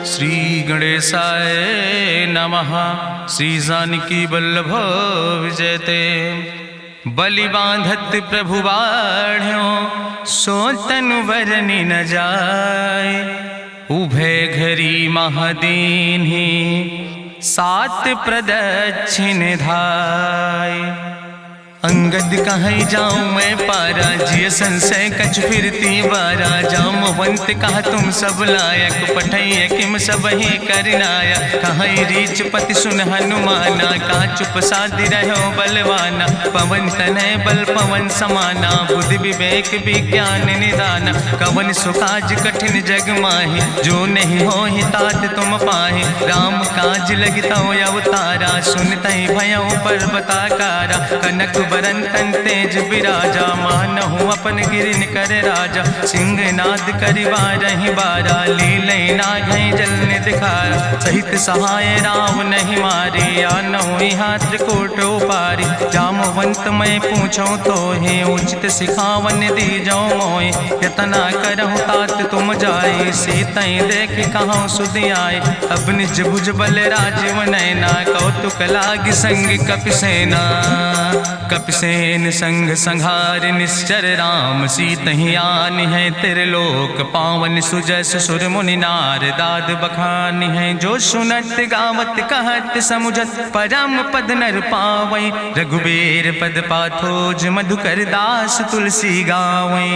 श्री गणेशाय नमः। श्री जानकी वल्लभ विजयते। बलि बांधत प्रभु बाढ़ो सो तनु बरनि न जाय। उभय घरी महादीन्हि सात प्रदक्षिण धाय। अंगद कहीं जाऊं मैं पारा जिय संशय कछ फिरती बारा। जामवंत कहा तुम सब लायक पठैय किम सब ही करनाया। कहीं रीच पति सुन हनुमाना कहा चुप साधि रहो बलवाना। पवन तनय बल पवन समाना बुद्धि विवेक विज्ञान निदाना। कवन सुकाज कठिन जग माहि जो नहीं हो ही तात तुम पाहि। राम काज लगता अवतारा सुनतहि भयो पर्वताकारा। कनक बरन तन तेज बिराजा मानहु अपन गिरिन कर राजा। सिंह नाद करिवा रही बारा लीलै नाघै जल दिखारा। सहित सहाय राम नहीं मारे आनहु हाथ कोट उपारी। जामवंत मैं पूछो तो हे उचित सिखावन दी जाओ मोय। यतना करहु तात तुम जाए सीतई देख कहूँ सुध आए। अब निज भुज बल राजीव नैना कौतुक लाग संग कपिसेना। कपिसेन संग संहार निश्चर राम सीतहि आनि है त्रिलोक पावन। सुजस सुर मुनि नार दाद बखानि है। जो सुनत गावत कहत समुझत परम पद नर पावै। रघुबीर पद पाथोज मधुकर दास तुलसी गावै।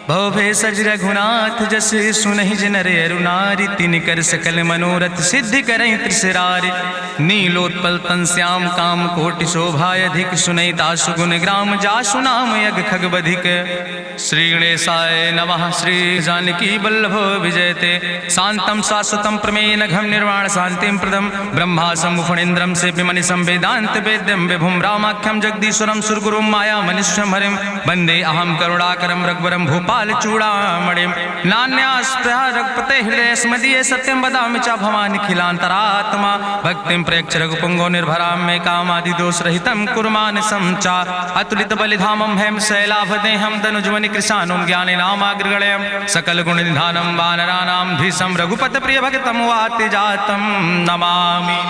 भवे सज रघुनाथ जस सुनहि जिनर अरुनारि। तिनकर सकल मनोरथ सिद्धि करहि त्रिसरारि। नीलोत्पल तन श्याम काम कोटि शोभाय अधिक। सुनहि तासु गुण ग्राम जासु नाम यज्ञ खग बधिक। श्री गणेशाय नमः। श्री जानकी वल्लभ विजयते। शांतम शाश्वतम प्रमेय नघम निर्वाण शांतिम प्रदम। ब्रह्मा शंभु फणीन्द्रम से विमनि संवेदांत वेद्यम विभुम रामाख्यम जगदीश्वरम सुरगुरुम माया मनुष्यम हरिम। वंदे अहम करुणाकरम रघुवरम भूपाल चूड़ामणिम। नान्यास्पृहा रघुपते हृदय स्मदीये सत्यम वदामि च भवानि खिलांतरात्मा। भक्तिम प्रयच्छ रघुपुंगो निर्भराम मे कामादि दोष रहितम कुर्मान् समचा। अतुलित बलिधामम हेम शैलाभदेहम दनुजवनि कृशानुम ज्ञानि नामाग्रगण्यम। सकल गुण निधानम वानराणाम धीशम रघुपत प्रिय भक्तम वाति जातम नमामि।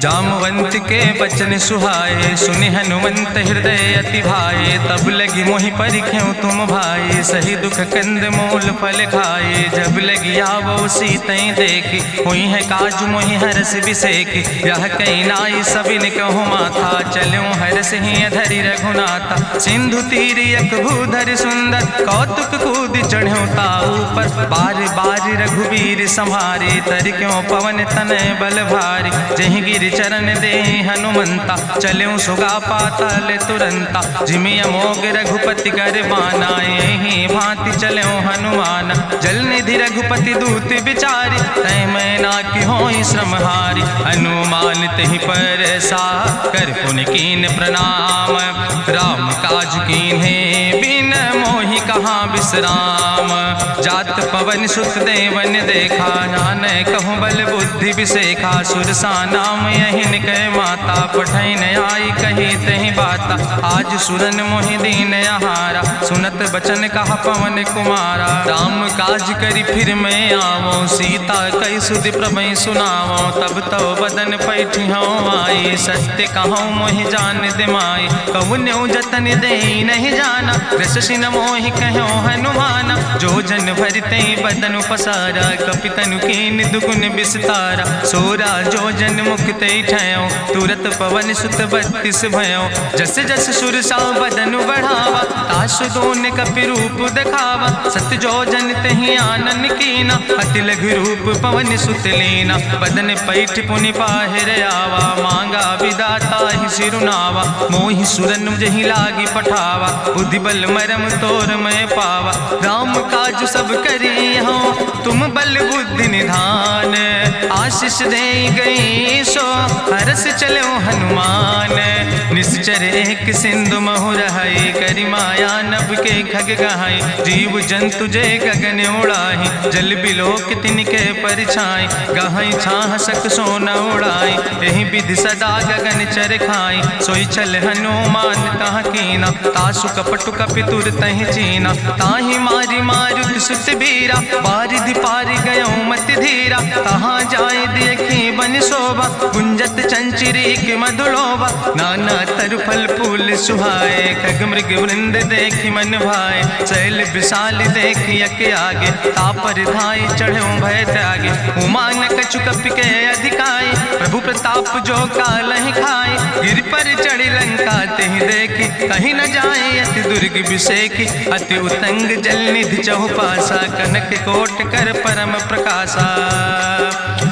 जामवंत के बचन सुहाए सुनि हनुमंत हृदय अति भाए। तब लगी मोहि परिख्यों तुम भाई सही दुख कंद मूल फल खाए। जब लगी आवो सीतई देखी हुई है काज मोहि हरस बिसेखी। यह कई नाई सबिन कहु माथा चलूं हरस ही धरि रघुनाथा। सिंधु तीर यक भूधर सुंदर कौतुक कूद चढ़्यो ताऊ पर। बार बार रघुबीर संहारे तर क्यों पवन तनय बल भारी। जहि गिर चरण दे हनुमंता चल्यों सुगा पाताल तुरंता। जिमि अमोघ रघुपति कर बाना यही भांति चल्यों हनुमान। जल निधि रघुपति दूत बिचारी तय मैं ना कि होई श्रमहारी। हनुमान तहि पर सा कर पुनि कीन प्रणाम। राम काज कीन्हे बिन मोहि कहाँ विश्राम। जात पवन सुत देवन देखा नानय कहूँ बल बुद्धि विसेखा। सुरसा नाम यहिन कह माता पठैन आई कही तहि बाता। आज सुरन मोहि दीन आहारा सुनत बचन कहा पवन कुमारा। राम काज करि फिर मैं आवो सीता कई सुधि प्रभै सुनावो। तब तो बदन पैठियो आई सत्य कहूँ मोहि जान दिमाई। कहुन्यो जतन दे नहीं जाना रससिन मोहि कहो हनुमाना। जो जन भरते बदन पसारा कपितनु कीन दुगुन विस्तारा। सोरा जो जन मुक्ते ठयो तुरत पवन सुत 32 भयो। जस जस सुरसा बदन बढ़ावा तासु दोन कपि रूप दिखावा। सत जो जन तहि आनन कीना अति लघु रूप पवन सुत लीना। बदन पैठ पुनि पाहिर आवा मांगा विदाता ही सिरुनावा। मोहि सुरन जहि लागी पठावा बुद्धि बल मरम तोर मैं पावा। राम काज सब करी हो तुम बल बुद्धि निधान। आशीष दे गई सो हरस चलो हनुमान। निश्चर एक सिंधु महु रहाई करि माया नभ के खग गहाई। जीव जंतु जे गगन उड़ाही जल बिलोक तिनके परिछाई। गहाई छाह सक सोन उड़ाई यही विधि सदा गगन चर खाई। सोई चल हनुमान तहाँ कीना तासु कपटु कपि तुर तहि चीना। ताहि मारी मारुत सुत बीरा बारिधि पारि गयो मति रघुबीरा, तहाँ जाए देखी बन शोभा, गुंजत चंचरी के मधुलोभा, नाना तरु फल फूल सुहाए, खग मृग वृंद देखी मन भाए, शैल विशाल देखी यके आगे, तापर धाय चढ़ो भय त्यागे, उमान कछु कपि के अधिकाई, प्रभु प्रताप जो कालहि खाए, गिर पर चढ़ी लंका तेहि देखी, कहीं न जाए अति दुर्ग विषेखी, अति उतंग जल निधि चहुपासा, कनक कोट कर परम प्रकाशा,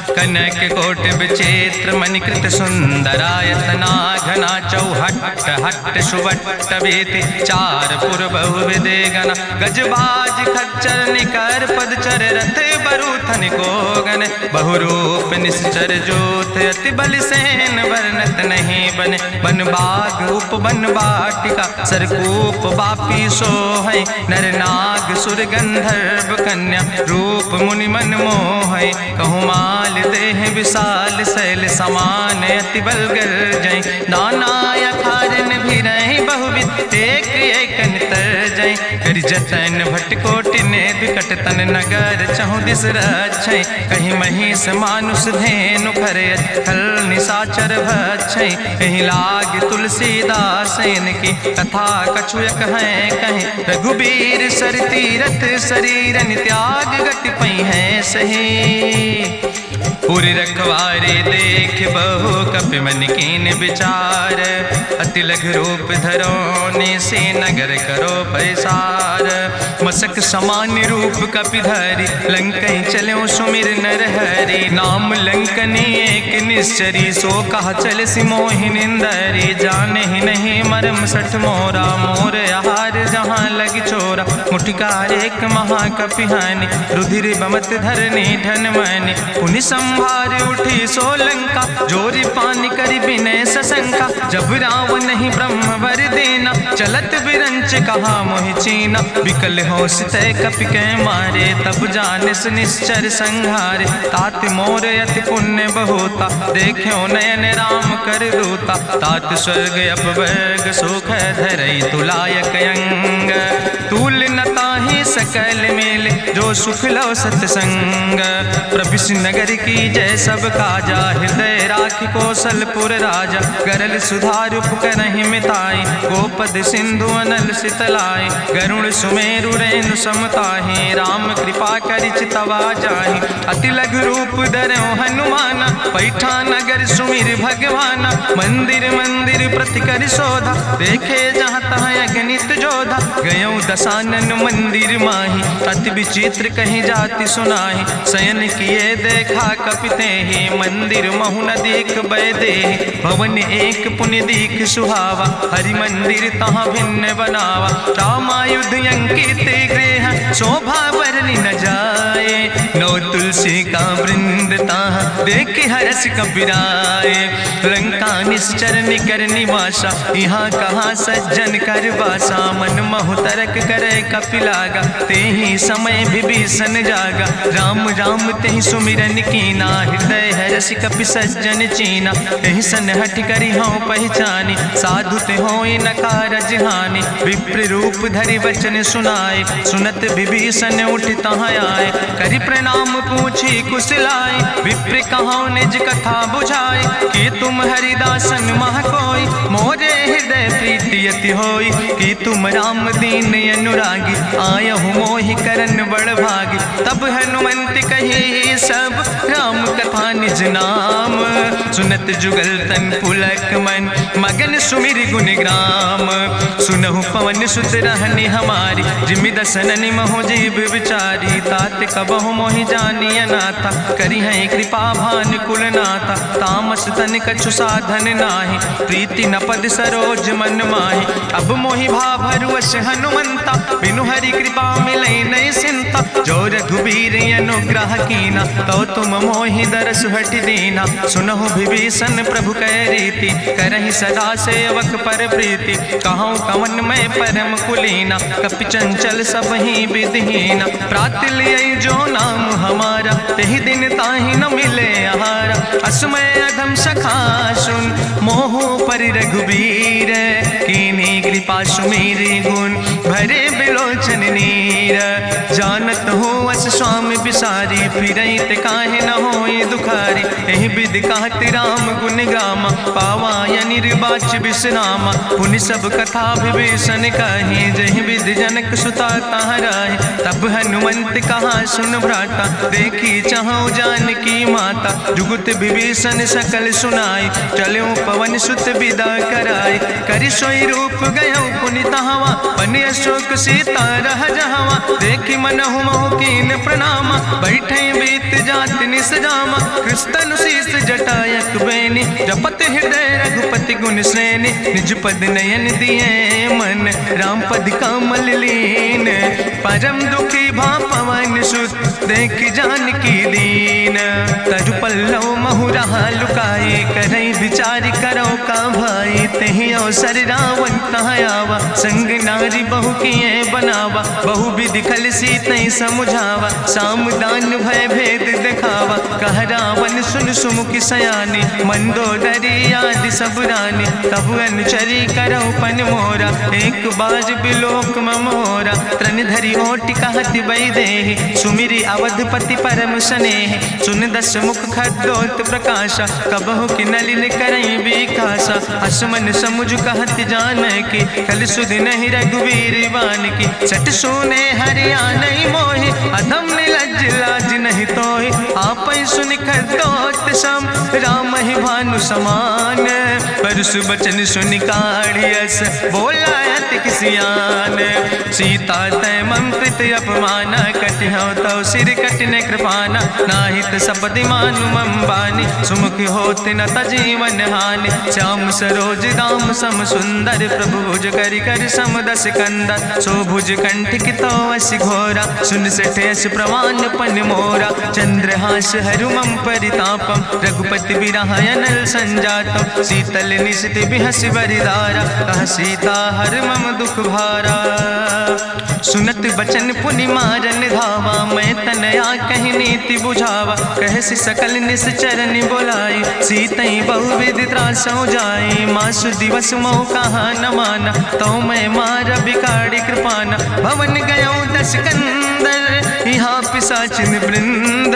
कनक कोट विचित्र मणिकृत सुंदरायतना, घना चौहट्ट हट्ट सुवट्ट वेति, चार पुर बहु विदे गण, गजबाज खच्चर निकर पदचर, रथ बरूथन को गण, बहुरूप निश्चर जोत, अति बल सेन वर्णत नहीं बने, बन बाग उप बन बाटिका, सरकूप बापी सोहै, नर नाग सुर गंधर्व कन्या, रूप मुनि मन मोहै, कहूँ माल देह विशाल शैल समान, अति बल गर्जै, नाना अखारन भी रही बहुविध, एक एक तर जय, कर जतन भटकोटि ने विकट तन नगर, चहु दिस रक्षै, कहीं महिष मानुष धेनु खरे, खल निशाचर भक्षै, कहीं लाग तुलसीदास इनकी, कथा कछुयक है कहीं, रघुबीर सर तीरथ शरीरन त्याग गति पई है सही, पूरी रखवारे देख बहु कपि मन कीन विचार, अति लघु रूप धरोने से नगर करो पैसार, मसक समान रूप कपि धरि, लंकई चलो सुमिर नर हरि, नाम लंकनी एक निश्चरी, सो कहा चल सिमोहि निंदरी, जाने ही नहीं मरम सठ मोरा, मोर आहार जहाँ लग चोरा, मुठिकार एक महाकपिहानि, रुधिर बमत धरनी धन मनि, पुनि संभार उठी सोलंका, जोरी पानी करी विनय सशंका, जब रावण नहीं ब्रह्म वर देना, चलत बिरंच कहा मोहि चीना, विकल होश तय कपि के मारे, तब जानिस निश्चर संहारे, तात मोर अति पुण्य बहुता, देख्यो नयन राम कर दूता, तात स्वर्ग अपवर्ग सुख धरई तुलायक अंग, तूल न ताहि सकल मेल, जो सुख लो सत्संग, प्रभिस नगर की जय सब काजा, हृदय राखि कौशलपुर राजा, गरल सुधार उपकरहि मिताई, गोपद सिंधु अनल सितलाई, गरुड़ सुमेरु रेणु समताहि, राम कृपा करि चितवा जाहि, अति लघु रूप धरौ हनुमाना, पैठा नगर सुमिर भगवाना, मंदिर मंदिर प्रति कर शोधा, देखे जहाँ तहाँ अगणित जोधा, गयौ दशानन मंदिर माही, अति विचित्र कहीं जाति सुनाही, शयन किए देखा कपिते ही, मंदिर महु न देख बैदे, भवन एक पुण्य दीख सुहावा, हरि मंदिर तहाँ भिन्न बनावा, रामायुध अंकित गृह, शोभा बरली न जाए, नौ तुलसी का वृंद तहाँ देख हरस कपिराए, लंका निश्चर निकर निवासा, यहाँ कहाँ सज्जन कर बासा, मन महु तरक करे कपिलागा, ते ही समय विभीषण जागा, राम राम तेहि सुमिरन कीना, हृदय हरस कपि सज्जन चीना, तेहि सन हठ करी हूँ पहचानी, साधु ते होई न कारज हानि, विप्र रूप धरि वचन सुनाए, सुनत विभीषण उठ तहाँ आए, करि प्रणाम पूछी कुशलाए, विप्र कहाँ निज कथा बुझाए, कि तुम हरिदासन मह कोई, मोरे हृदय प्रीति अति होई, कि तुम राम दीन अनुरागी, आयहु मोहि करन बड़ भागी, तब हनुमंत कही सब राम कथा निज नाम, सुनत जुगल तन पुलक मन, मगन सुमिर गुण ग्राम, सुनहु पवन सुत रहनी हमारी, जिमि दसननि महो जीव विचारी, तात कबहु मोहि जानी अनाथा, करी है कृपा भान कुल नाथा, तामस तन कछु साधन नाही, प्रीति न पद सरोज मन माही, अब मोहि भाभरुवश हनुमंता, बिनु हरि कृपा मिलै नहीं सिंता, जो रघुबीर अनुग्रह कीना, तो तुम मोहि दरस हट दीना, सुनहु विभीषण प्रभु कै रीति, करहि सदा सेवक पर प्रीति, कहूँ कवन मैं परम कुलीना, कपि चंचल सब ही विधिहीना, प्रात लियै जो नाम हमारा, तेहि दिन ताहि न मिले आहारा, असमय अधम सखा सुन, मोहु पर रघुबीर, कीन्ही कृपा सुमेरि गुण, भरे बिलोचन नीर, जानत हो अस स्वामी बिसारी, फिरई ते काहे न होई दुखारी। एहि विधि कहत राम गुण गामा, पावा निर्बाच बिसरामा। पुनि सब कथा विभीषण कही, जहि विधि जनक सुता कहाँ रहे। तब हनुमंत कहा सुन भ्राता, देखी चाहूँ जानकी माता। जुगुत विभीषण सकल सुनाई, चलो पवन सुत विदा कराई। करि सोई रूप गयो पुनि तहवा, बन अशोक सीता रह जहवा। देखी मनहु महु कीन प्रणामा, बैठे बीत जात निस जामा। कृष्ण शीस जटायक बेनी, जपत हृदय रघुपति गुण श्रेणी। निज पद नयन दिए मन, राम पद कमल लीन। परम दुखी भा पवन सुत, देख जानकी दीन। तरु पल्लव महु रहा लुकाई, करई विचार करो का भाई। तेहि अवसर रावण तहाँ आवा, संग नारी बहु किए बनावा। बहु विधि खल सीतै समुझावा, साम दान भय भेद दिखावा। कह रावण सुन सुमुखी सयानी, मंदोदरी आदि सब रानी। तब अनुचरी करो पन मोरा, एक बार बिलोक ममोरा। त्रन धरि ओटि कहत वैदेही, सुमिरी अवधपति परम स्नेह। सुन दस मुख खद्योत प्रकाशा, कबहु कि नलिन करई विकासा। असमन समुझ कहत जानकी, कल सुध नहीं रघुवीर बान की। सट सुने हरियाणई मोहि, अधम निलज्ज लाज नहीं तोहि। आपै सुनि खद्योत सम, राम ही भानु समान। परसु बचन सुनि काढ़ियस, बोला अति किसियान। सीता तै मम कृत अपमाना, कटिहौ तौ सिर कटिन कृपाना। नाहित सपदि मानु मम बानी, सुमुख होत न तजीवन हानि। श्याम सरोज दाम सम सुंदर, प्रभु भुज करि कर सम दस कंदर। सो भुज कंठ कितो अस घोरा, सुन सठेस प्रमाण पन मोरा। चंद्रहास हरु मम परितापम, रघुपति बिरहायनल संजातम। शीतल निशित बिहस बरिदारा, कह सीता हर मम दुख भारा। सुनत बचन पुनि मारन धावा, मैं तनया कहि नीति बुझावा। कहसि सकल निश्चरन बोलाई, सीतई बहुविधि त्रासौ जाई। मासु दिवस मोह कहा न माना, तो मैं मार बिकाड़ी कृपाना। भवन गयो दस कंदर, यहाँ पिशाचिन वृंद।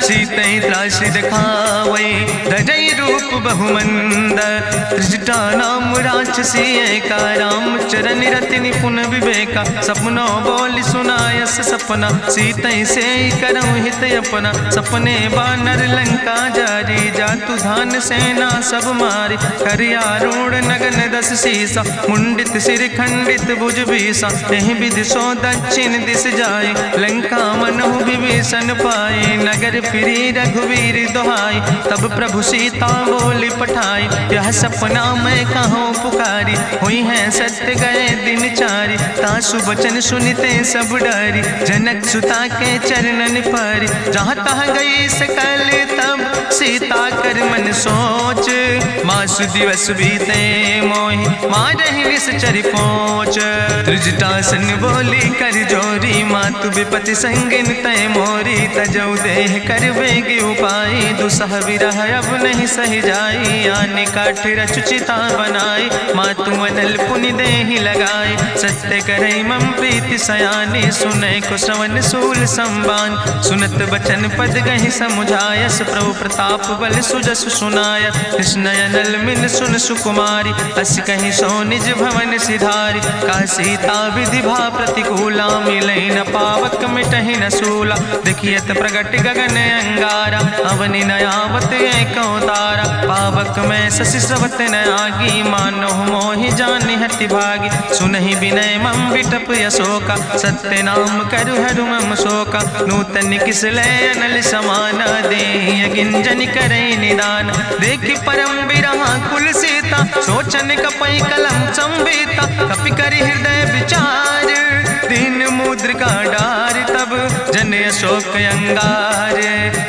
सीतई त्रास दिखावई, धजई रूप बहुमंद। त्रिजटा नाम राक्षसी एका, राम चरण रति निपुण विवेका। सपनो बोल सुनायस सपना, सीतई से करऊँ हित अपना। सपने बानर लंका जारी, जातु धान सेना सब मारी। करियारूढ़ नगन दस सीसा, मुंडित सिर खंडित भुज बीसा। एहि विधि सो दक्षिण दिस जाय, लंका मनहु विभीषण पाए। नगर फिरी रघुवीर दोहाई, तब प्रभु सीता बोली पठाई। यह सपना मैं कहूँ पुकारी, हुई है सत्य गए दिन चारी। तासु बचन सुनते सब डरी, जनक सुता के चरणन पर। जहाँ तहाँ गई सकल तब, सीता कर मन सोच। मासु दिवस बीते मोहि, मारहि निश्चर पहुँच। त्रिजटासन बोली कर जोरी, मातु विपति संगिन तय मोरी। तजौ देह कर बेगी उपाय, दुसह विरह अब नहीं सही जाई। आने काठ रचुचिता बनाई, मातु मनल पुनि देहि लगाई। सत्य करई मम प्रीति सयानी, सुनै को श्रवण सूल संबान। सुनत बचन पद गहि समुझायस, प्रभु प्रताप बल सुजस सुनाय। कृष्णयनल मिन सुन सुकुमारी, अस कहि सो निज भवन सिधारी। का सीता विधि भा प्रतिकूला, मिलई न पावक मिटहि न सूला। देखियत प्रगट गगन अंगारा, अवनि नयावत एक तारा। पावक में शशि स्रवत न आगी, मानो मोहि जानि हटि भागी। सुनहि विनय मम विटप यशोका, सत्य नाम करु हरु मम शोका। नूतन किस लय अनल समाना, देहि गिंजन करई निदान। देखि परम बिरहा कुल सीता, सोचन कपई कलम संवेता। कपि करि हृदय विचार, दीन मुद्रिका डार। तब जन अशोक अंगार,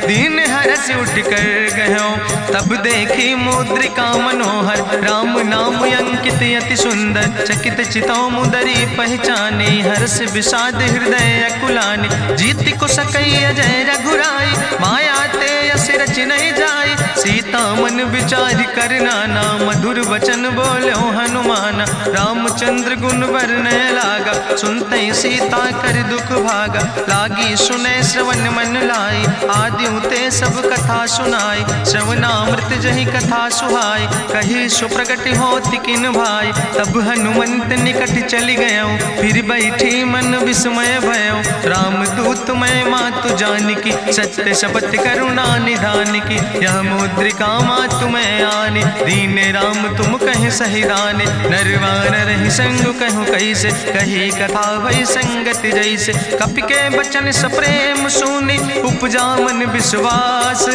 दीन हरस उठ कर गयो। तब देखी मुद्रिका मनोहर, राम नाम अंकित अति सुंदर। चकित चितौ मुदरी पहचानी, हर्ष विषाद हृदय अकुलानी। जीत को सकई अजय रघुराई, माया ते यस रच नहीं जाई। सीता मन विचार कर नाना, मधुर वचन बोलो हनुमाना। रामचंद्र गुण वर्णय लागा, सुनते सीता कर दुख भागा। लागी सुने श्रवण मन लाई, आदि ते सब कथा सुनाई। श्रवणामृत जहि कथा सुहाई, कही सुप्रगट होति किन भाई। तब हनुमंत निकट चली गयो, फिर बैठी मन विस्मय भयो। राम दूत मैं मातु जानकी, सत्य शपथ करुणा निधान की। यह मुद्रिका मातु मैं आने, दीन राम तुम कहे सही दाने। नरवान रही संग कहूँ कैसे, कही कथा भई संगति जैसे। कपि के बचन सप्रेम सुनी, उपजा मन विश्वास।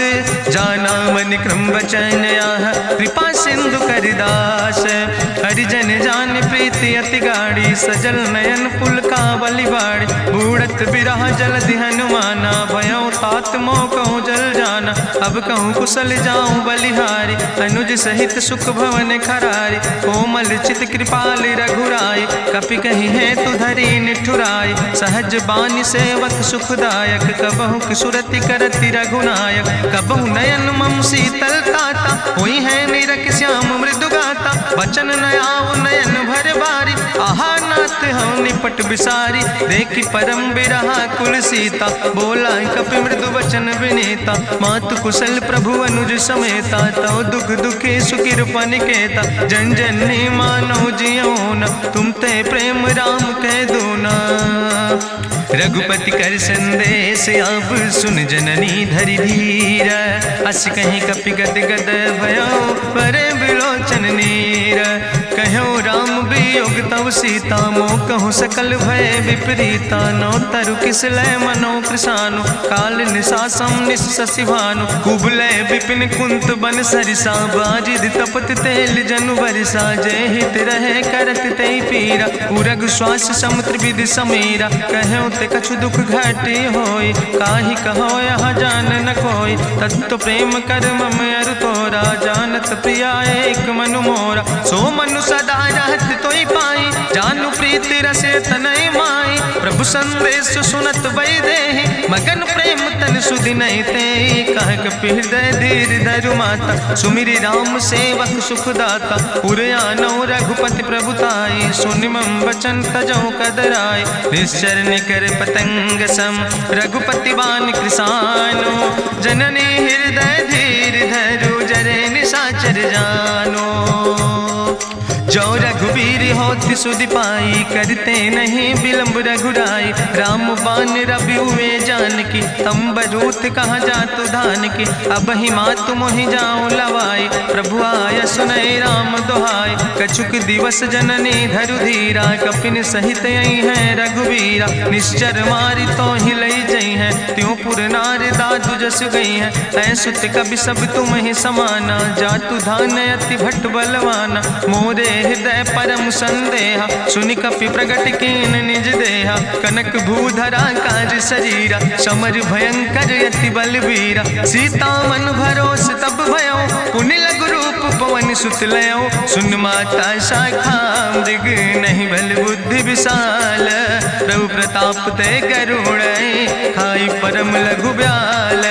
जाना मन क्रम वचन आह, कृपा सिंधु करिदास। हरिजन जान प्रीति अति गाढ़ी, सजल नयन पुलकावली बाड़ी। बूढ़त बिरह जलधि हनुमाना, भयो तात मोह कहूँ जल जाना। अब कहूँ कुशल जाऊँ बलिहारी, अनुज सहित सुख भवन खरारी। कोमल चित कृपाल रघुराई, कपि कही है तु धरी निठुराई। सहज बानी सेवक सुखदायक, कबहु किशुरति करति रघुनायक। कबहु नयन मम शीतल ताता, हुई है निरख श्याम मृदु गाता। बचन न आव नयन भर बारी, आहा नाथ हम निपट बिसारी। देखी परम बिरहा कुल सीता, बोला कपि मृदु वचन विनीता। मातु कुशल प्रभु अनुज समेता, तव दुख दुखी सुकृपा निकेता। जन जननी मानो जियो न, तुम ते प्रेम राम कह दो ना। रघुपति कर संदेश अब सुन जननी धरि धीर। अस कहीं कपि गद गद भयो, परे बिलोचन नीर। कहो राम वियोग तव सीता, मोह कहूँ सकल भय विपरीता। नौ तरु किस लय मनो कृशानु, काल निशासम निशि भानु। कुबलय विपिन कुंत बन सरिसा, बाजिद तपत तेल जनु बरिसा। जय हित रहे करत ते पीरा, उरग श्वास समुद्र विधि समीरा। कहो ते कछु दुख घटी होई, काहि कहो यहाँ जान न कोई। तत्व प्रेम कर मम अरु तोरा, जानत प्रिया एक मनु मोरा। सो मनु सदा रहत तोई पाई, जानु प्रीति रसे तनय माई। प्रभु संदेश सुनत वै देहि, मगन प्रेम तन सुधि नहीं ते। कह कपि हृदय धीर धरु माता, सुमिरि राम सेवक सुखदाता। उर आनो रघुपति प्रभुताई, सुनि मम वचन तजौ कदराई। निश्चर निकर पतंग सम, रघुपति बान कृसानो। जननी हृदय धीर धरु, जरे निशाचर जानो। जो रघुवीर होति सुधि पाई, करते नहीं विलंब रघुराई। राम बान रवि हुए जानकी, तंबरूथ कहाँ जातु धान की। अब ही मातु मोहि जाऊँ लवाई, प्रभु आय सुनय राम दुहाई। कछुक दिवस जननी धरु धीरा, कपिन सहित यही है रघुवीरा। निश्चर मारी तो ही लई जई है, त्यों पुर नार दादु जस गई है। ऐसुत कवि सब तुम ही समाना, जातु धान अति भट्ट बलवाना। मोरे हृदय परम संदेहा, सुनि कपि प्रगट कीन निज देहा। कनक भूधरा काज शरीरा, समर भयंकर अति बलवीरा। सीता मन भरोस तब भयो, पुनि लघु रूप पवन सुत लयो। सुन माता शाखा मृग, नहीं बल बुद्धि विशाल। प्रभु प्रताप ते गरुड़, खाई परम लघु ब्याल।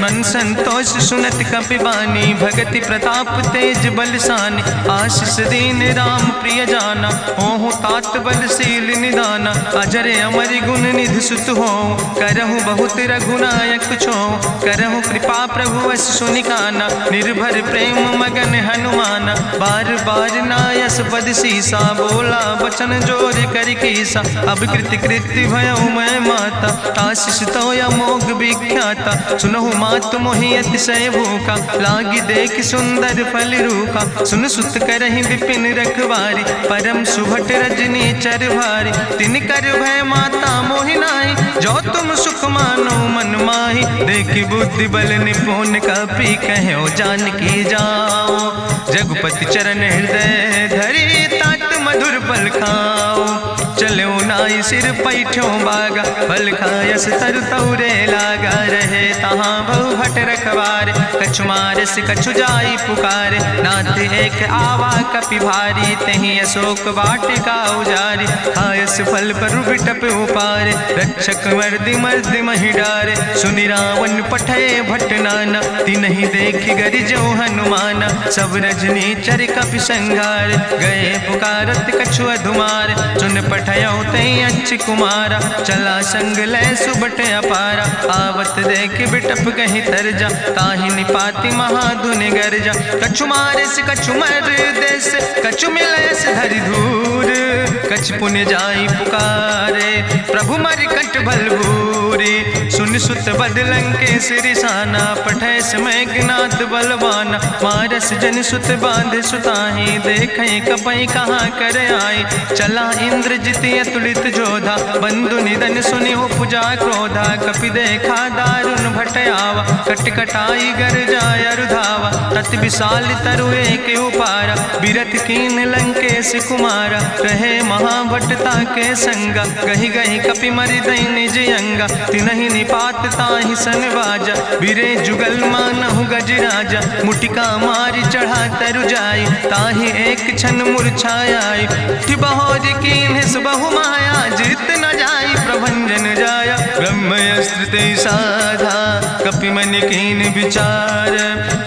मन संतोष सुनत कपि बानी, भगति प्रताप तेज बलसानी। आशीष दीन राम प्रिय जाना, ओहु तात बलशील निदाना। अजर अमर गुण निधि सुत हो, करहु बहुत रघुनायक छो। करहु कृपा प्रभु अस सुनिकाना, निर्भर प्रेम मगन हनुमाना। बार बार नायस पद सीसा, बोला बचन जोर कर कीसा। अब कृति कृति भयो मैं माता, आशीष तो अमोघ विख्याता। सुनहु मातु मोहि अतिशय भूखा, लागी देख सुंदर फल रूखा। सुन सुत करहि विपिन रखवारी, परम सुभट रजनी चर भारी। तिन कर भय माता मोहि नाहि, जो तुम सुख मानो मन माहि। देखि बुद्धि बल निपुण कपि, कहो जानकी जाओ। रघुपति चरण हृदय धरि, तात मधुर फल खाओ। चलो नाई सिर पैठों बागा, फल खायस तरु तौरे लागा। रहे तहाँ बहु भट रखवारे, कछु मारस कछु जाई पुकारे, नाथ एक आवा कपि भारी, तहीं अशोक वाटिका उजारी, खायस फल पर बिटप उपारे, रक्षक मर्दि मर्दि महि डारे, सुनि रावण पठय भट नाना, तिन्हि देखि गरिजौ हनुमाना, सब रजनी चर कपि संघार, गए पुकारत कछु अधुमार, सुन पठयौ तहीं अच्छ कुमारा, चला संग लै सुबट अपारा, आवत देख बिटप कहीं तरजा, ताहि निपाति महाधुनि गर्जा, कछु मारिस कछु मर देस, कछु मिलयस धरि धूर, कछ पुण्य जाई पुकारे, प्रभु मरि कंठ बल भूरी, सुन सुत बद लंकेश रिसाना, पठय समय ज्ञात बलवाना, मारस जन सुत बांध सुताहि, देखें कपई कहाँ कर आए, चला इंद्रजित अतुलित जोधा, बंधु निधन सुनि उपजा क्रोधा, कपि देखा दारुण भट आवा, कट कटाई गर जाय रुधावा, तत विशाल तरु एक उपारा, बिरथ कीन लंकेश कुमारा, रहे महाभटता के संगा, गहि गहि कपि मरि दई निज अंगा, तिन्हि निपात ताहि सन बाजा, बिरे जुगल मानहु गजराजा, मुटिका मारि चढ़ा तरु जाई, ताहि एक क्षण मूर्छाई, बहोर कीन्हिस बहु माया, जीत न जाई प्रभंजन जाया, ब्रह्मस्त्र ते साधा, कपि मन कीन विचार,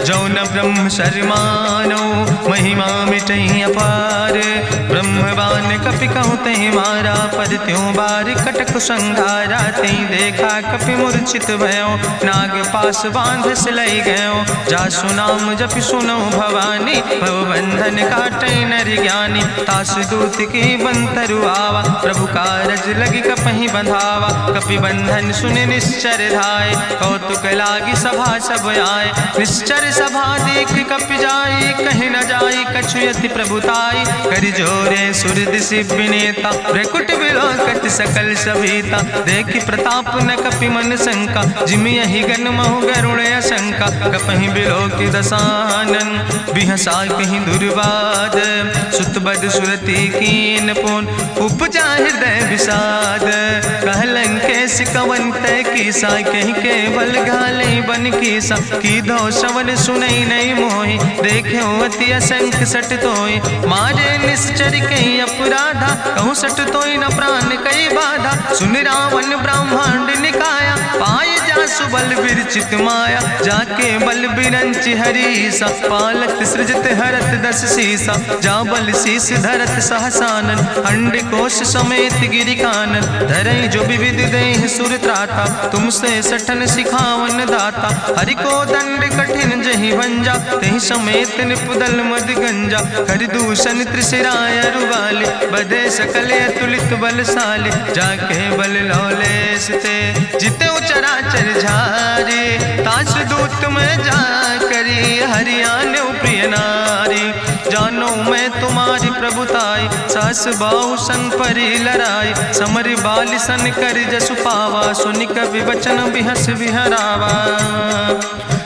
जो न ब्रह्म शर्मानो, महिमा मिटई अपार, ब्रह्मवान कपि कहु तहि मारा, पर त्यों बार कटक संघारा, तई देखा कपि मूर्छित भयो, नाग पास बांध सिलई गयो, जासु नाम जपि सुनो भवानी, भव बंधन काटई नर ज्ञानी, तासु दूत की बंतरु आवा, प्रभु कारज लगी कपहि बंधावा, कपि बंधन सुनि निश्चर धाय, कौतुक लागी सभा सब आए, निश्चर सभा देख कपि जाई, कहीं न जाई कछु यति प्रभुताई, कर जोरे सुर दिसि विनेता, भ्रकुट विलोकत सकल सभीता, देखि प्रताप न कपि मन शंका, जिमि यहि गन महु गरुण शंका, कपहि बिलोकि दसानन, बिहसा कहीं दुर्वाद, सुत बद सुरति कीन पुन, उपजा हृदय विषाद, कहलन केस कवन तय कीसा, कहीं केवल घाले बन कीसा, की दो श्रवण सुनई नहीं मोहि, देखे अति असंख सट तोय, मारे निश्चर कहीं अपराधा, कहूँ सट तोय न प्राण कई बाधा, सुन रावण ब्रह्मांड निकाया, पाय जासु बल विरचित माया, जाके बल बिरंचि हरीसा, पालत सृजत हरत दस सीसा, जा बल शीस धरत सहसानन, अंड कोश समेत गिरि कानन, धरई जो विविध देह सुर त्राता, तुमसे सठन सिखावन दाता, हरि को दंड कठिन जहि भंजा, तहि समेत निपुदल मद गंजा, कर दूषण त्रिशिराय रुवाले, बधे सकल अतुलित बलशाले, जाके बल लौलेस ते, जिते चराचर झारे, तास दूत में जा करी, हरियाणा प्रिय नारी, जानो मैं तुम्हारी प्रभुताई, सास बाहु सन परी लड़ाई, समर बाल सन कर जसु पावा, सुनि कवि वचन बिहस विहरावा,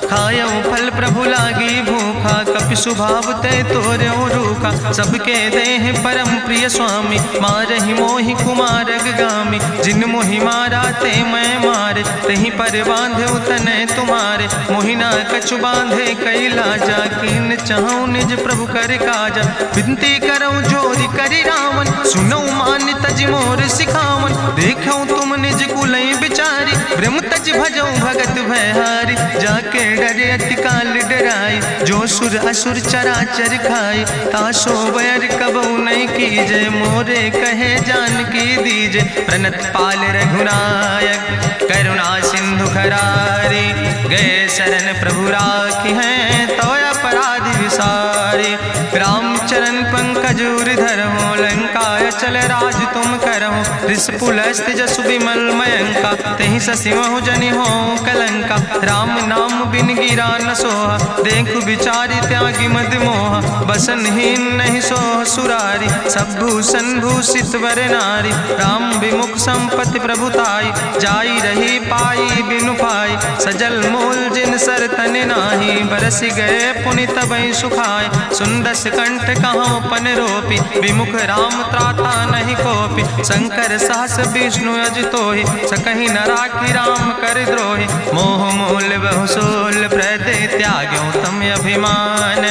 खायो फल प्रभु लागी भूखा, कपि स्वभाव ते तोर्यो रूखा, सबके देह परम प्रिय स्वामी, मारहि मोहि कुमार गामी, जिन मोहि मारा ते मैं मारे, तहीं पर बांधे तने तुम्हारे, मोहिना कछु बांधे कई लाजा, कीन चाहूं निज प्रभु कर काजा, विनती करऊं जोरी करी रावण, सुनऊ मान तज मोर सिखावन, देखऊं तुम निज कुलई बिचारी, ब्रह्म तज भजऊं भगत भयहारी, जाके डरे अति काल डराई, जो सुर असुर चराचर खाई, तासो बैर कबऊ नहीं कीजे, मोरे कहे जान की दीजे, प्रणत पाल रघुनायक, करुणा सिंधु खरारी, गए शरण प्रभु राखी हैं, तो अपराध विसारी, रामचरण पंकज उर धरहु, लंकाय चल राज तुम करहु, रिसपुलस्त जसु विमल मयंका, तेहि ससिमहु जनि हो कलंका, राम नाम बिन गिरा न सोहा, देखु बिचारी त्यागी मद मोहा, बसनहीन नहीं सोह सुरारी, सब भूषण भूषित वर नारी, राम विमुख संपत्ति प्रभुताई, जाई रही पाई बिनु पाई, सजल मूल जिन सर तन नाही, बरस गए पुनि तबहि सुखाए। सुंदस कंठ कहाँ पन रोपी, विमुख राम त्राता नहीं कोपी। शंकर सहस विष्णु अजितोहि, सकहि न राखी राम कर द्रोहि। मोह मूल बहुसूल प्रदे त्याग्यो तम अभिमान।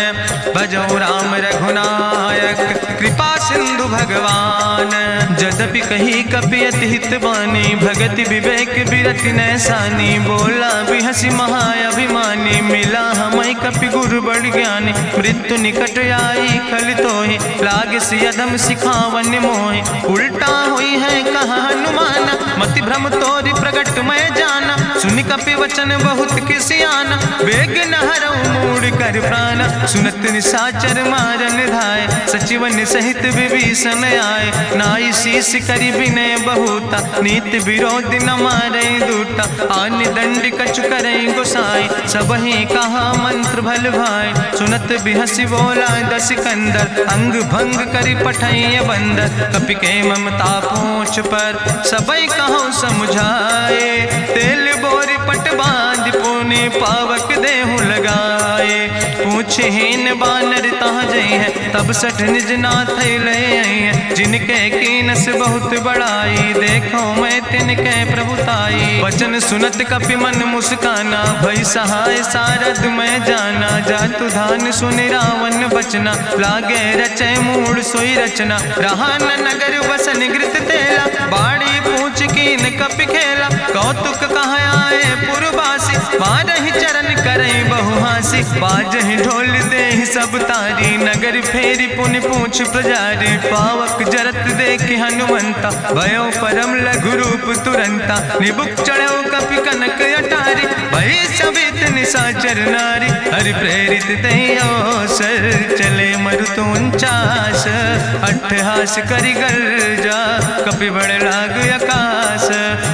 भजो राम रघुनायक कृपा सिंधु भगवान। यद्यपि कही कपि अति हित बानी, भगति विवेक बिरति नैसानी। बोला बिहसी महाअभिमानी, मिला हमै कपि गुरु बड़ ज्ञानी। मृत्यु निकट आई खल तोहि, लागे सियदम सिखावन मोहि। उल्टा हुई है कहा हनुमाना, मति भ्रम तोरि प्रगट मैं जाना। सुनि कपि वचन बहुत किसियाना, बेग न हरऊ मूढ़ कर प्राण। सुनत निशाचर मारन धाय, सचिवन सहित विभीषण आए। नाई शीस करि विनय बहुता, नीति विरोध न मारे दूता। आन दंड कछु करे गोसाई, सबहि कहा मंत्र भल भाई। सुनत बिहसी बोला दस कंदर, अंग भंग करि पठैय बंदर। कपि के ममता पूछ पर, सबई कहो समुझाए। तेल बोरी पट बांध पुनि पावक देहु लगाए। पूछहीन बानर तहाँ जई है, तब सठ निज नाथ ले आई है। जिनके कीनस बहुत बड़ाई, देखो मैं तिनके प्रभुताई। वचन सुनत कपि मन मुस्काना, भई सहाय सारद मैं जाना। जातु धान सुनि रावण बचना, लागे रचे मूढ़ सोई रचना। रहा न नगर बसन घृत तेला, बाड़ी पूछ कीन कपि खेला। कौतुक कहाँ आए पुरवासी, मारहि चरण करई बहु हासी। बाजहि ढोल देहि सब तारी, नगर फेरी पुनि पूछ प्रजारी। पावक जरत देखि हनुमंता, भयो परम लघु रूप तुरंता। निबुक चढ़ो कपि कनक अटारी, भई सबित निशाचर नारी। हरि प्रेरित देहि अवसर, चले मरुत 49। अट्ठहास करि गर्जा, कपि बड़ लाग आकाश।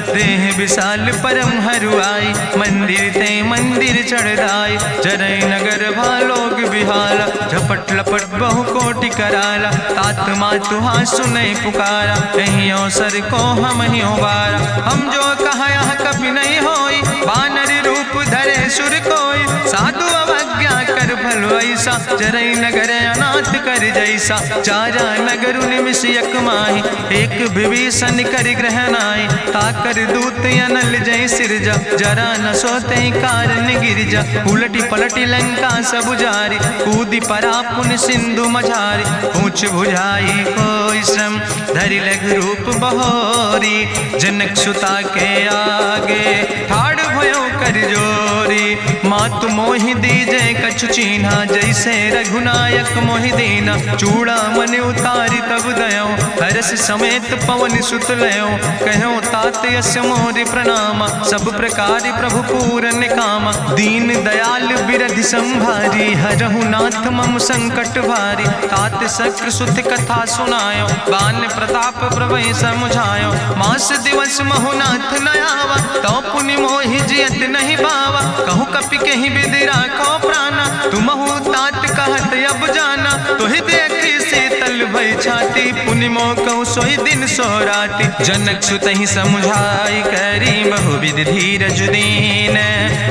देह विशाल परम हरुआई, मंदिर ते मंदिर चढ़ाई। जरई नगर भालोग बिहाला, झपट लपट बहु कोटि कराला। तात मातु हाँ सुनै पुकारा, यही अवसर को हम ही उबारा। हम जो कहा यहाँ कभी नहीं होई, बानर रूप धरे सुर कोई। साधु अवज्ञा कर भल ऐसा, जरई नगर अनाथ कर जैसा। चारा नगर निमिष यक माही, एक विभीषण कर ग्रह नाई। ताकर दूत अनल जय सिरजा, जरा न सोते कारण गिरजा। उलटी पलटी लंका सब जारी, कूदी परा पुन सिंधु मझारी। पूछ बुझाई कोई श्रम, धरि लघु रूप बहोरी। जनक सुता के आगे, ठाड़ भयो कर जोरी। मातु मोहि दीजे कछु चीन्हा, जैसे रघुनायक मोहि दीना। चूड़ा मन उतारी तब दयो, हरस समेत पवन सुत लयो। कहो तात यस मोरि प्रणामा, सब प्रकार प्रभु पूरन कामा। दीन दयाल बिरधि संभारी, हरहु नाथ मम संकट भारी। तात शक्र सुत कथा सुनायो, बान प्रताप प्रभु समुझायो। मास दिवस महु नाथ न आवा, तो पुनि मोहि जियत नहीं बावा। कहु कपि कहीं विधि राखो प्राणा, तुमहु तात कहत अब जाना। तुहि देखी शीतल भई छाती, पुनि मोह कहु सोई दिन सो राति। जनक सुतहि समुझाई, करी बहुविधि धीरज दीन।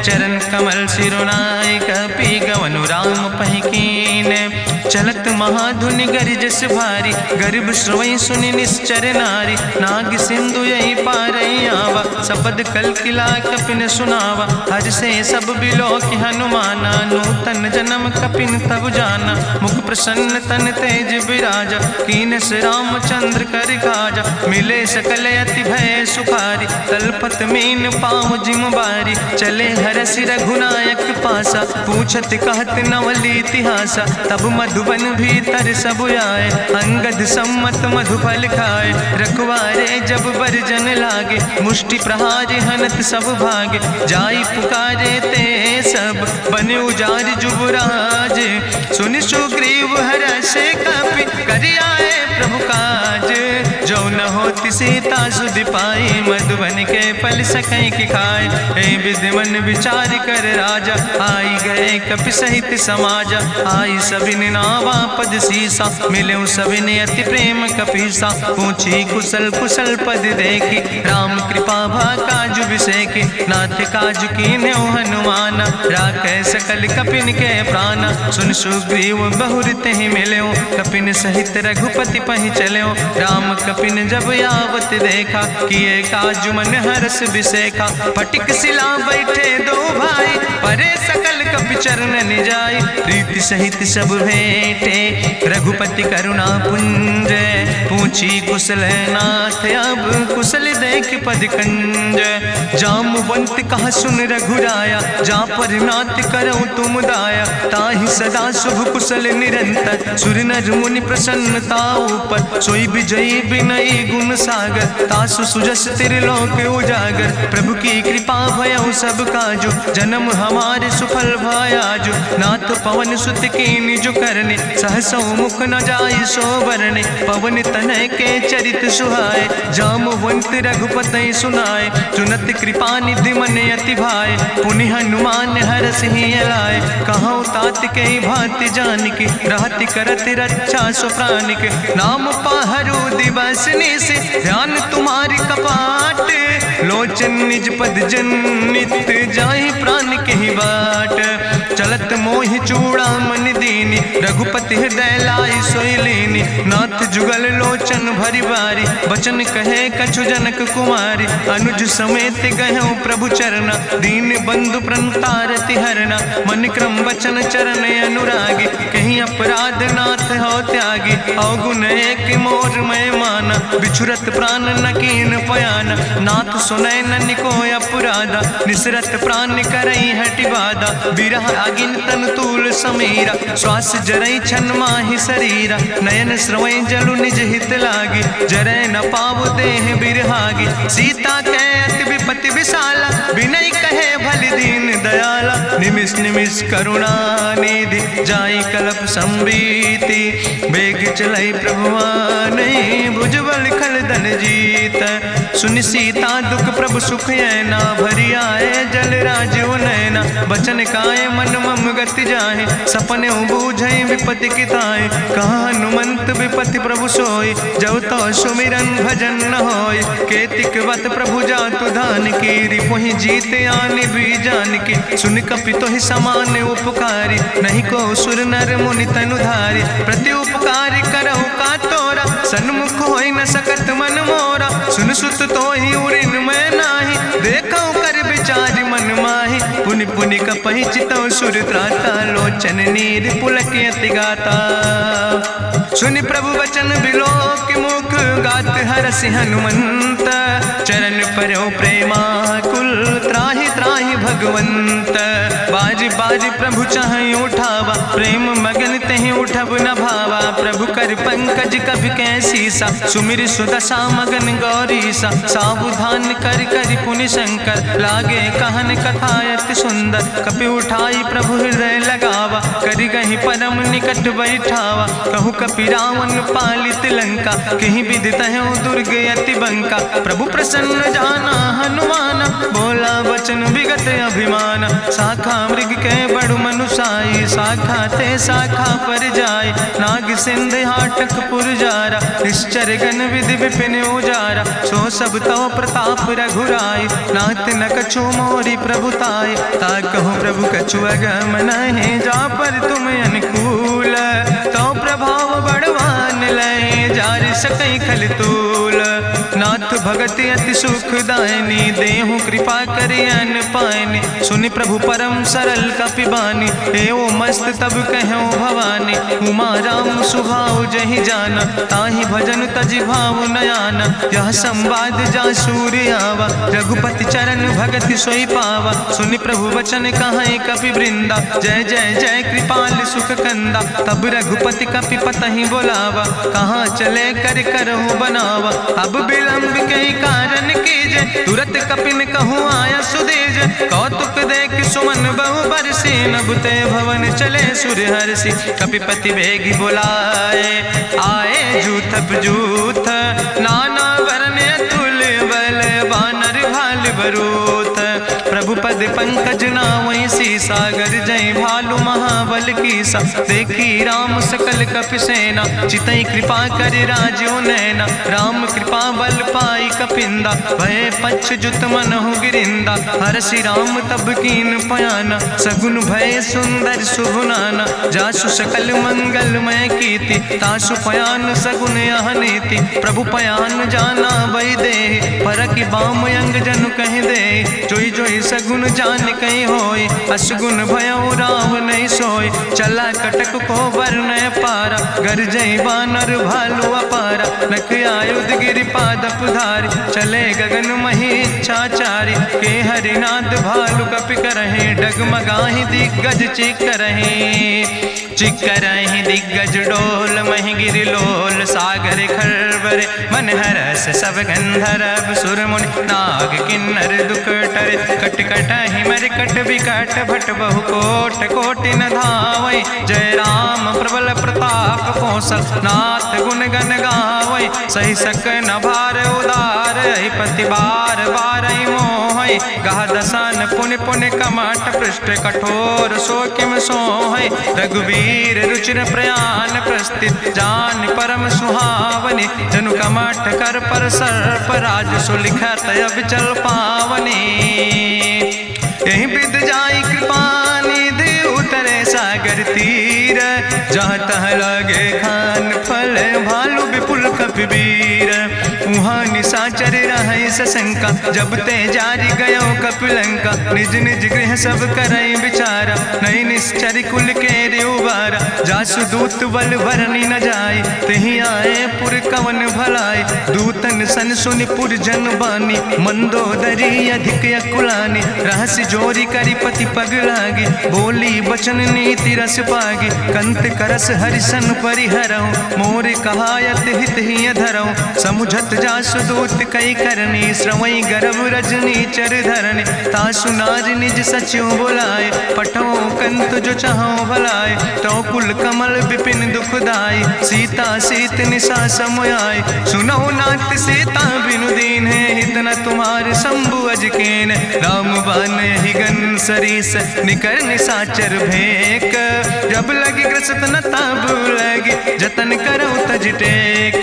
चरण कमल सिरुनाई, कपि गवनु राम पहि कीन। चलत महाधुनि गरिजस भारी, गर्भ श्रवई सुनि निश्चर नारी। नाग सिंधु यही पारई आवा, सबद कल किला कपिन सुनावा। हर से सब बिलो कि हनुमाना, नूतन जन्म कपिन तब जाना। मुख प्रसन्न तन तेज विराजा, कीनस रामचंद्र कर काजा। मिले सकल अति भय सुखारी, तलपत मीन पाँव जिम बारी। चले हरसि रघुनायक पासा, पूछत कहत नवल इतिहासा। तब मधुबन भीतर सब आए, अंगद सम्मत मधुफल खाए। रखवारे जब बरजन लागे, मुष्टि प्रहारे हनत सब भागे। जाई पुकारे ते सब, बने उजार जुबराज। सुनि सुग्रीव हर्षे कपि, करि आए प्रभु काज। जो न होति सीता सुध पाई, मधुबन के फल सकई की खाए। ए विधि मन विचार कर राजा, आई गए कपि सहित समाजा। आई सबिन नावा पद सीसा, मिले सबिन अति प्रेम कपीसा। पूछी कुशल कुशल पद देखी, राम कृपा भा काजु विसेखी। नाथ काजु कीन्हे हनुमान, राखे सकल कपिन के प्राण। सुन सुग्रीव बहुर तेहि मिल्यो, कपिन सहित रघुपति पहि चल्यो। राम कपिन जब आवत देखा, किए काजु मन हरस विसेखा। फटिक सिला बैठे दो भाई, परे सकल कपि चरण जाय। प्रीति सहित सब भेंटे, रघुपति करुणा पुंज। पूछी कुशल नाथ, अब कुशल देख पद कंज। जामवंत कहा सुन रघुराया, जा पर नाथ करऊं तुम दाया। ताहि सदा शुभ कुशल निरंतर, सुर नर मुनि प्रसन्नता ऊपर। सोई विजयी विनयी गुण सागर, तासु सुजस त्रिलोक उजागर। प्रभु की कृपा भयउ सब काजु, जन्म हमारे सुफल भयाजु। नाथ पवन सुत कीन्हि जो करने, सहसौ मुख न जाय सो बरने। पवन तनय के चरित सुहाए, जामवंत रघुपति सुनाए। चुनत कृपा निधि मन अति भाए, पुनि हनुमान हरषि लाए। कहौं तात के भांति जानकी, रहति करत रक्षा सो प्राणिक। नाम पाहरु दिवस निश, ध्यान तुम्हारी कपाट। लोचन निज पद जनित, जाहि प्राण के ही बाट। चलत मोहि चूड़ामणि दीनी, रघुपति हृदय लाई सोई लीनी। नाथ जुगल लोचन भरि बारी, बचन कहे कछु जनक कुमारी। अनुज समेत गहऊँ प्रभु चरना, दीन बंधु प्रणतारति हरना। मन क्रम वचन चरण अनुरागी, कहीं अपराध नाथ हो त्यागी। अवगुण एक मोर मैं माना, बिछुरत प्राण न कीन पयाना। नाथ सुनय ननि को अपराधा, निसरत प्राण करई हटि बाधा। बिरह अगिन तन तूल समीरा, श्वास जरई छन माहि शरीरा। नयन श्रवई जलु निज हित लागी, जरय न पाव देह बिरहागी। सीता के अति विपति विशाला, विनय कहे भलि दीन दयाला। निमिष निमिष करुणा निधि, जाई कलप संबीति। बेग चलई प्रभुआनहि, भुजबल खल धन जीत। सुनि सीता दुख प्रभु सुख ऐना, भरि आए जल राजो नैना। बचन काए मन मम गति जाहे, सपने बूझई विपति किताए। कहा हनुमंत विपति प्रभु सोई, जब तो सुमिरन भजन न होय। केतिक वत प्रभु जातु धान की, रिपुहि जीत आने भी जान की। सुन कपि तोहि समान उपकारी, नहीं को सुर नर मुनि तनु धारी। प्रति उपकारी करहु का तोरा, सन्मुख होई न सकत मन मोरा। सुन सुत तोहि उरिन मैं नाही, देखौ कर विचार मन माही। पुनि पुनि कपहि चितौ सुर त्राता, लोचन नीर पुलक अति गाता। सुनि प्रभु वचन बिलोक मुख, गात हरषि हनुमंत। चरण परौ प्रेमाकुल, त्राहि त्राहि भगवंत। बाज बाज प्रभु चाहि उठावा, प्रेम मगन तेहि उठब न भावा। प्रभु कर पंकज कभि कैसीसा, सुमिर सुदशा मगन गौरीसा। सावधान कर कर पुनि शंकर, लागे कहन कथा अति सुंदर। कपि उठाई प्रभु हृदय लगावा, करि गहि परम निकट बैठावा। कहु कपि रावण पालित लंका, कहि विधि तहु दुर्ग अति बंका। प्रभु प्रसन्न जाना हनुमाना, बोला वचन विगत अभिमान। शाखा मृग के बड़ु मनुसाई, शाखा ते शाखा पर जाय। नाग सिंध हाटक पुरजारा, निश्चर गण विधि विपिन उजारा। सो सब तव प्रताप रघुराई, नाथ न कछु मोरी प्रभुताई। ताकहु प्रभु कछु अगम नहीं, जा पर तुम अनुकूल। तो प्रभाव बड़वान लय, जार सकई खल तूल। नाथ भगति अति सुखदायनी, देहु कृपा करि अन पायनि। सुनि प्रभु परम सरल कपिबानी, एवं मस्त तब कहूँ भवानी। उमा राम सुभाव जहि जाना, ताहि भजन तजि भाव नयाना। यह संवाद जा सूर्य आवा, रघुपति चरण भगति सोई पावा। सुनि प्रभु वचन कहाई कपि वृंदा, जय जय जय कृपाल सुख कंदा। तब रघुपति कपि पतहि बोलावा, कहाँ चले कर करहु बनावा। अब विलंब कई कारण कीजे, तुरत कपिन कहूँ आया सुदेज। कौतुक देख सुमन बहु बरसी, नभते भवन चले सूर्य हर्षि। कपिपति बेगी बुलाए, आए जूथ जूथ नाना वरने बरूथ। प्रभु पद पंकज नावै सीसा, गर्जै भालु महाबल कीसा। देखी राम सकल कपि सेना, चितई कृपा कर राजो नैना। राम कृपा बल पाई कपिंदा, भय पच्छ जुत मनहु गिरिंदा। हरषि राम तब कीन पयाना, सगुन भय सुंदर शुभ नाना। जासु सकल मंगलमय कीर्ति, तासु पयान सगुन यह नीति। प्रभु पयान जाना भई दे, परखि बाम अंग जनु कहि दे। जोई जोई सगुन जान कहीं होय, असगुन भयो राम नहीं सोय। चला कटक को वर्ण पारा, गर्जई बानर भालू अपारा। नख आयुध गिरि पादप धारी, चले गगन मही इच्छाचारी। के हरिनाद भालु कपि करहि, डगमगाहि दिग्गज चिकरहि। चिकरहि दिग्गज डोल, महि गिरि लोल सागर खरबरे। मन हरस सब गंधर्व सुर मुनि, नाग किन्नर दुख टरे। कट कटहि मरकट विकट, भट बहु कोट कोटि न धावै। जय राम प्रबल प्रताप कौशल, नाथ गुण गण गावै। सही सक न भार उदार, पति बार बार मोहै। गह दसन पुनि पुनि कमठ, पृष्ठ कठोर सो किम सोहै। रघुवीर रुचिर प्रयाण प्रस्थित, जान परम सुहावनी। जनु कमठ कर पर सर्प, राज सुलिखत अविचल पावनी। यही विद जाई कृपा निधि, उतरे सागर तीर। जहाँ तह लगे खान फल, भालु विपुल कपिवीर। उहाँ निशाचर रहै सशंका, जब ते जारी गयो कपिलंका। निज निज गृह सब करई विचारा, नहीं निश्चर कुल के उबारा। जासु दूत बल भरनी न जाय, तेहि आए पुर कवन भलाई। दूतन सन सुनि पुर जन बानी, मंदोदरी अधिक अकुलानी। रहस्य जोरी करि पति पग लागी, बोली बचन नीति रस पागी। कंत करस हरिसन परिहरऊँ, मोर कहायत हित ही धरऊँ। समुझत जासु दूत कई करनी, श्रवई गर्भ रजनी चर धरनी। तासु नार निज सचिव बुलाए, पठो कंत जो चाहो भलाए। तो कुल कमल विपिन दुखदाई, सीता सीत निशा समयाय। सुनो नाथ सीता बिनु दीन है, हित न तुम्हार शंभु अजकेन। राम बान ही गन सरीस, निकर निशाचर भेक। जब लगी ग्रसत न तब लगी, जतन करो तज टेक।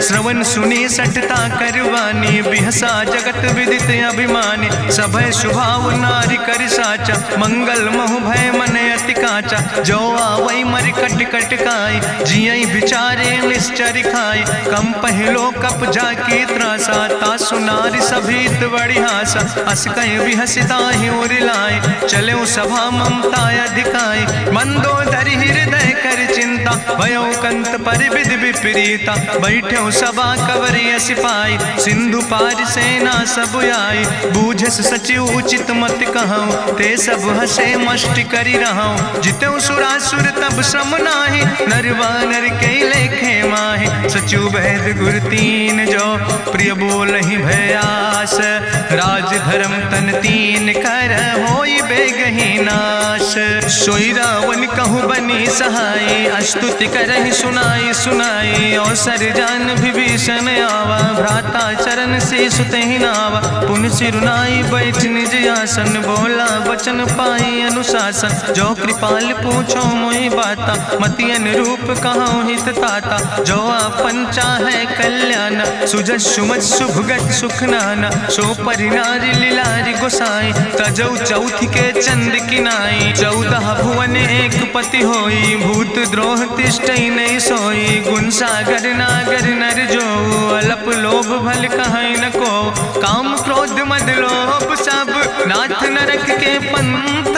श्रवण सुनी सठता करवानी, बिहसा जगत विदित अभिमानी। सभय स्वभाव नारी कर साचा, मंगल महु भय मन अति काचा। जो आवै मर कट कट काई, जियई बिचारे निश्चर खाई। कम पहलो कप जाकी त्रासा, तासु नारी सभीत बड़ी हासा। अस कहीं बिहसिता ही उरिलाए, चले सभा ममता अधिकाई। मंदोदरी हृदय कर चिंता, भयो कंत पर विधि विपरीता। बैठो सभा कवरिय सिपाही, सिंधु पार सेना सब आई। बूझस सचिव उचित मत कहूँ, ते सब हसे मष्ट करी रहूँ। जितऊ सुरासुर तब श्रम नाही, नर वानर के लेखे माहि। सचिव वैद गुर तीन जो, प्रिय बोलहि भयास। राज धर्म तन तीन कर, होई बेगहि नाश। सोई रावण कहूँ बनी सहाय, अस्तुति करहि सुनाई सुनाई। अवसर जान विभीषण आवा, भ्राता चरण से सुतहि नावा। पुन सिरुनाई बैठ निज आसन, बोला वचन पाई अनुशासन। जो कृपाल पूछो मोहि बाता, मति अनुरूप कहूँ हित ताता। जो आपन चाहे कल्याण, सुजस सुमत शुभगत सुख नाना। सो परिनारी लीलारी गोसाई, तजौ चौथ के चंद किनाई। 14 भुवन एक पति होई, भूत द्रोह तिष्ठई नहीं सोई। गुण सागर नागर नर जो, अलप लोभ भल कहीं न को। काम क्रोध मद लोभ सब, नाथ नरक के पंथ।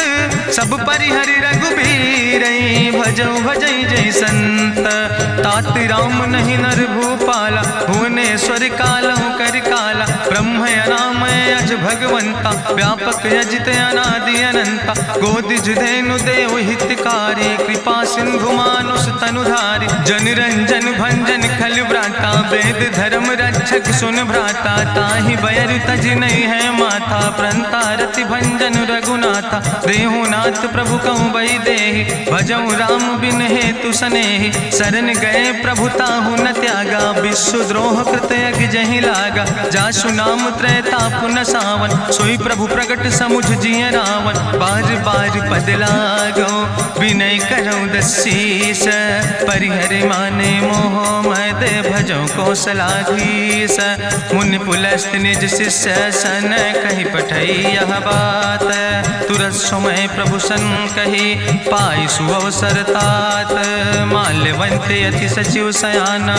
सब परिहरि रघुबीर, भजौ भजै जय संत। तात राम नहीं नर भूपाला, भुवनेश्वर कालहु कर काला। ब्रह्म अनामय अज भगवंता, व्यापक अजित अनादि अनंता। गोदिज धेनु देव हितकारी, कृपा सिंधु मानुष तनुधारी। जन रंजन भंजन खल व्राता, वेद धर्म रक्षक सुन भ्राता। ताहि बैर तज नहीं है माथा, प्रंता रति भंजन रघुनाथा। देहु नाथ प्रभु कहूँ बही देहि, भजऊ राम बिन हेतु सनेहि। शरण गए प्रभु ताहु न त्यागा, विश्व द्रोह कृत यज्ञ जहि लागा। जासु नाम त्रैताप न सा, सावन, सोई प्रभु प्रगट समुझ जिय रावण। बार बार पद लागो विनय करऊँ दसीस, परिहर माने मोह मद भजो कौशलाधीश। मुनि पुलस्त निज शिष्य सन, कही पठई यह बात। तुरत समय प्रभु सन कही, पाई सुअवसर तात। माल्यवंत अति सचिव सयाना,